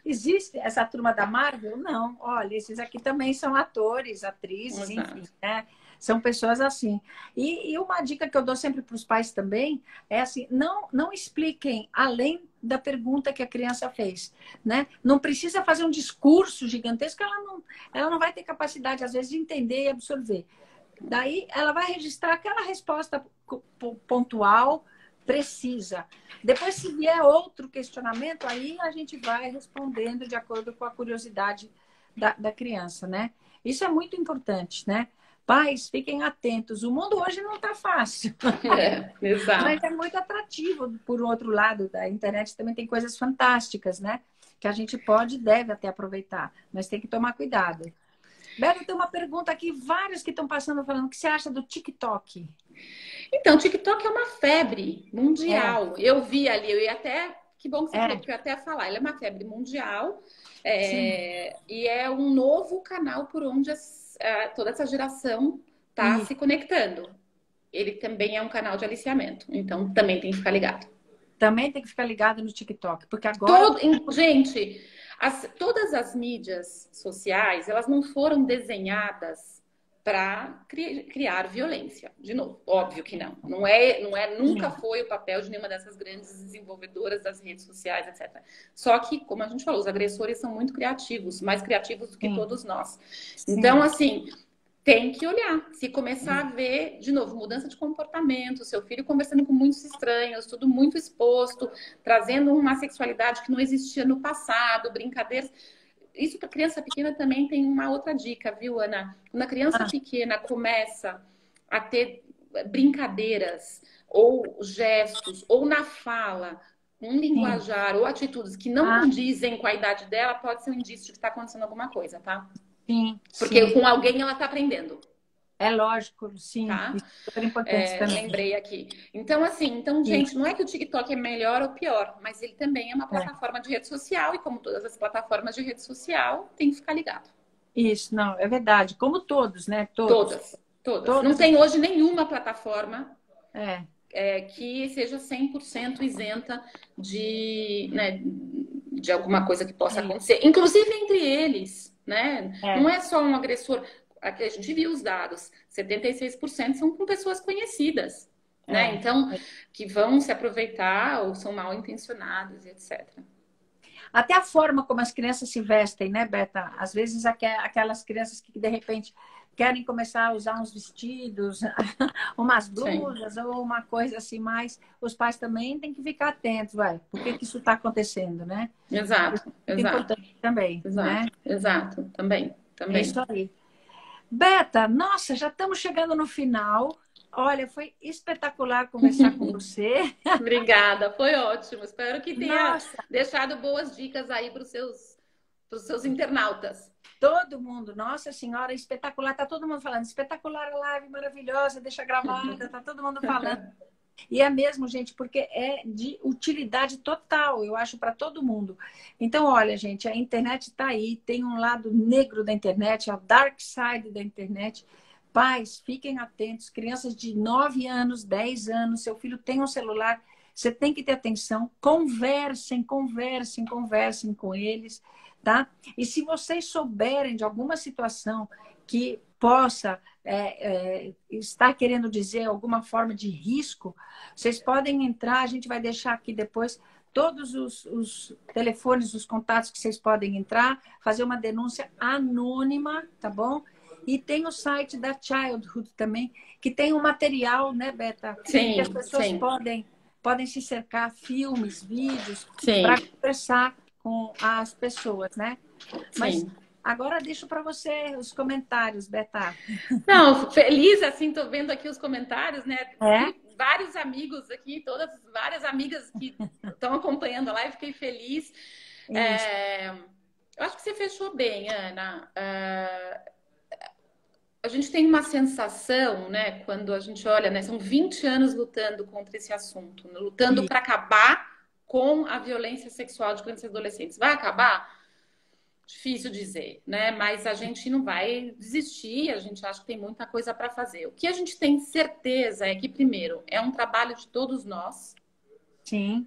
Existe essa turma da Marvel? Não. Olha, esses aqui também são atores, atrizes, Exato. enfim, né? São pessoas assim. E uma dica que eu dou sempre para os pais também é assim, não expliquem além da pergunta que a criança fez, né? Não precisa fazer um discurso gigantesco, ela não vai ter capacidade, às vezes, de entender e absorver. Daí, ela vai registrar aquela resposta pontual, precisa. Depois, se vier outro questionamento, aí a gente vai respondendo de acordo com a curiosidade da criança, né? Isso é muito importante, né? Pais, fiquem atentos. O mundo hoje não está fácil. Exato. Mas é muito atrativo. Por outro lado, da internet também tem coisas fantásticas, né? Que a gente pode e deve até aproveitar. Mas tem que tomar cuidado. Beto, tem uma pergunta aqui, vários que estão passando falando. O que você acha do TikTok? Então, o TikTok é uma febre mundial. Eu vi ali, eu ia até... Que bom que você falou, porque eu ia até falar. Ele é uma febre mundial. E é um novo canal por onde toda essa geração está se conectando. Ele também é um canal de aliciamento. Então, também tem que ficar ligado. Também tem que ficar ligado no TikTok. Porque agora... Gente, todas as mídias sociais, elas não foram desenhadas para criar violência. De novo, óbvio que não. Nunca foi o papel de nenhuma dessas grandes desenvolvedoras das redes sociais, etc. Só que, como a gente falou, os agressores são muito criativos, mais criativos do que todos nós. Então, assim, tem que olhar. Se começar a ver, de novo, mudança de comportamento, seu filho conversando com muitos estranhos, tudo muito exposto, trazendo uma sexualidade que não existia no passado, brincadeiras... Isso para criança pequena também tem uma outra dica, viu, Ana? Quando a criança pequena começa a ter brincadeiras, ou gestos, ou na fala, um linguajar ou atitudes que não condizem com a idade dela, pode ser um indício de que está acontecendo alguma coisa, tá? Porque com alguém ela está aprendendo. É lógico, sim. Tá? Isso é super importante também. Lembrei aqui. Então, assim, gente, não é que o TikTok é melhor ou pior, mas ele também é uma plataforma de rede social e como todas as plataformas de rede social, tem que ficar ligado. Isso, não, é verdade. Como todos, né? Todas. Não tem hoje nenhuma plataforma que seja 100% isenta de alguma coisa que possa acontecer. Inclusive entre eles, né? Não é só um agressor... Aqui a gente viu os dados, 76% são com pessoas conhecidas, né? Então, que vão se aproveitar ou são mal intencionados, etc. Até a forma como as crianças se vestem, né, Beta? Às vezes aquelas crianças que de repente querem começar a usar uns vestidos, umas blusas ou uma coisa assim mais, os pais também têm que ficar atentos, por que isso está acontecendo, né? Exato. Importante também, né? Exato, também. É isso aí. Beta, nossa, já estamos chegando no final. Olha, foi espetacular conversar com você. Obrigada, foi ótimo. Espero que tenha deixado boas dicas aí para os seus internautas. Todo mundo, nossa senhora, espetacular. Tá todo mundo falando, espetacular a live, maravilhosa, deixa gravada, tá todo mundo falando. E é mesmo, gente, porque é de utilidade total, eu acho, para todo mundo. Então, olha, gente, a internet está aí, tem um lado negro da internet, a dark side da internet. Pais, fiquem atentos, crianças de 9 anos, 10 anos, seu filho tem um celular, você tem que ter atenção, conversem com eles, tá? E se vocês souberem de alguma situação que possa estar querendo dizer alguma forma de risco, vocês podem entrar, a gente vai deixar aqui depois todos os telefones, os contatos que vocês podem entrar, fazer uma denúncia anônima, tá bom? E tem o site da Childhood também, que tem um material, né, Beta? Sim, que as pessoas podem se cercar, filmes, vídeos, para conversar com as pessoas, né? Mas agora deixo para você os comentários, Beta. Não, feliz, assim, tô vendo aqui os comentários, né? Vários amigos aqui, várias amigas que estão acompanhando a live, fiquei feliz. Eu acho que você fechou bem, Ana. A gente tem uma sensação, né, quando a gente olha, né, são 20 anos lutando contra esse assunto, né, lutando para acabar com a violência sexual de crianças e adolescentes. Vai acabar? Difícil dizer, né? Mas a gente não vai desistir, a gente acha que tem muita coisa para fazer. O que a gente tem certeza é que, primeiro, é um trabalho de todos nós. Sim.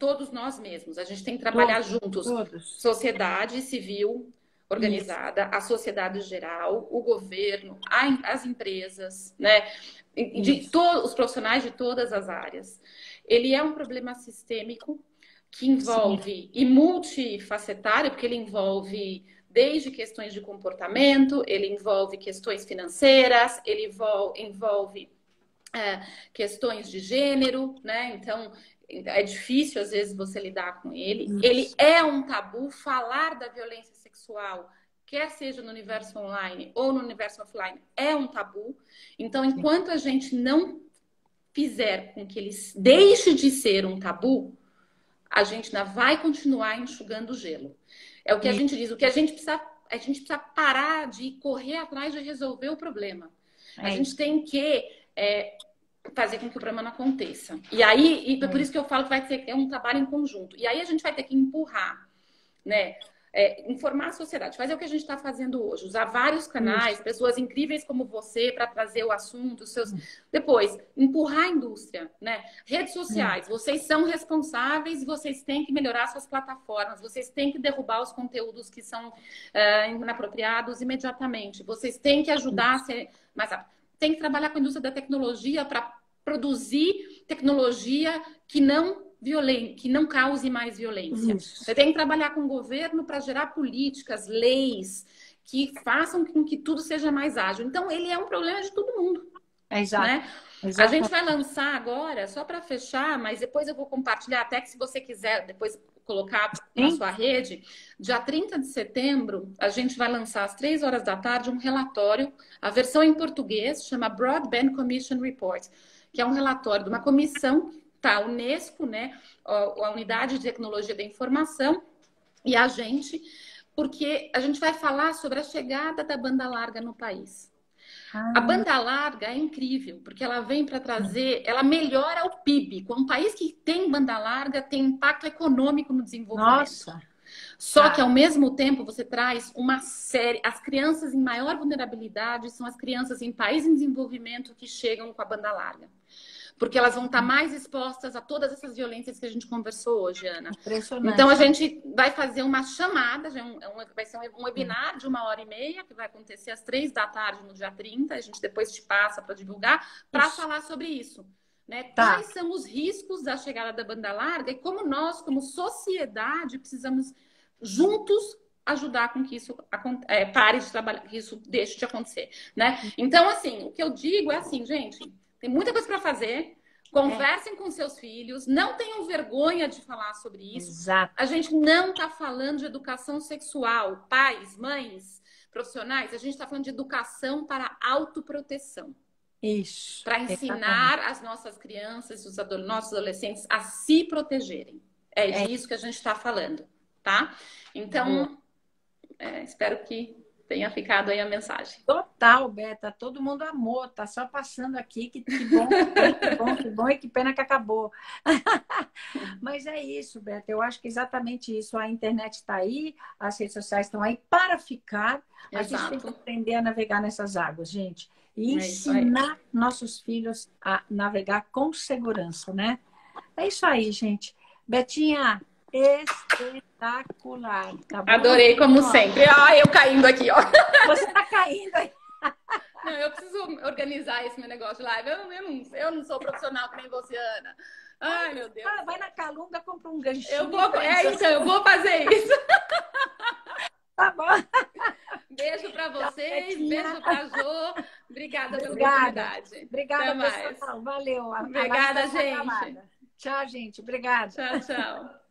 Todos nós mesmos. A gente tem que trabalhar juntos. Todos. Sociedade civil organizada, a sociedade geral, o governo, as empresas, né? De todos os profissionais de todas as áreas. Ele é um problema sistêmico que envolve e multifacetário, porque ele envolve desde questões de comportamento, ele envolve questões financeiras, ele envolve questões de gênero, né? Então, é difícil, às vezes, você lidar com ele. Ele é um tabu. Falar da violência sexual, quer seja no universo online ou no universo offline, é um tabu. Então, enquanto a gente não fizer com que ele deixe de ser um tabu, a gente ainda vai continuar enxugando o gelo. É o que a gente diz, o que a gente precisa parar de correr atrás de resolver o problema. A gente tem que fazer com que o problema não aconteça. E aí, por isso que eu falo que vai ser um trabalho em conjunto. E aí a gente vai ter que empurrar, né? Informar a sociedade, fazer o que a gente está fazendo hoje, usar vários canais, pessoas incríveis como você para trazer o assunto, depois empurrar a indústria, né? Redes sociais, vocês são responsáveis e vocês têm que melhorar suas plataformas, vocês têm que derrubar os conteúdos que são inapropriados imediatamente, vocês têm que ajudar a ser mais rápido. Tem que trabalhar com a indústria da tecnologia para produzir tecnologia que não cause mais violência. Você tem que trabalhar com o governo para gerar políticas, leis que façam com que tudo seja mais ágil. Então, ele é um problema de todo mundo. Exato. Né? A gente vai lançar agora, só para fechar, mas depois eu vou compartilhar, até que se você quiser depois colocar na sua rede, dia 30 de setembro, a gente vai lançar às 3 horas da tarde um relatório, a versão em português chama Broadband Commission Report, que é um relatório de uma comissão, a Unesco, né, a Unidade de Tecnologia da Informação e a gente, porque a gente vai falar sobre a chegada da banda larga no país. A banda larga é incrível, porque ela vem para trazer, ela melhora o PIB. Um país que tem banda larga tem impacto econômico no desenvolvimento. Nossa! Só que, ao mesmo tempo, você traz uma série... As crianças em maior vulnerabilidade são as crianças em países em desenvolvimento que chegam com a banda larga. Porque elas vão estar mais expostas a todas essas violências que a gente conversou hoje, Ana. Impressionante. Então, a gente vai fazer uma chamada, vai ser um webinar de 1h30, que vai acontecer às 3 da tarde no dia 30. A gente depois te passa para divulgar, para falar sobre isso. Né? Quais são os riscos da chegada da banda larga e como nós, como sociedade, precisamos juntos ajudar com que isso pare de trabalhar, que isso deixe de acontecer. Né? Então, assim, o que eu digo é assim, gente... Tem muita coisa para fazer. Conversem com seus filhos. Não tenham vergonha de falar sobre isso. Exato. A gente não está falando de educação sexual. Pais, mães, profissionais. A gente está falando de educação para autoproteção. Isso. Para ensinar as nossas crianças, os nossos adolescentes a se protegerem. É disso que a gente está falando. Tá? Então, espero que tenha ficado aí a mensagem. Total, Beta. Todo mundo amou. Tá só passando aqui. Que bom, que bom e que pena que acabou. Mas é isso, Beta. Eu acho que é exatamente isso. A internet está aí, as redes sociais estão aí para ficar. A gente tem que aprender a navegar nessas águas, gente. E ensinar nossos filhos a navegar com segurança, né? É isso aí, gente. Betinha, espetacular. Tá bom? Adorei, como sempre. Ó, eu caindo aqui, ó. Você tá caindo aí. Não, eu preciso organizar esse meu negócio de live. Eu não sou profissional que nem você, Ana. Ai, meu Deus. Vai na Calunga, compra um ganchinho. Eu vou fazer isso. Tá bom. Beijo pra vocês, beijo pra Jo. Obrigada pela oportunidade. Obrigada, pessoal. Valeu. Obrigada, gente. Tchau, gente. Obrigada. Tchau, tchau.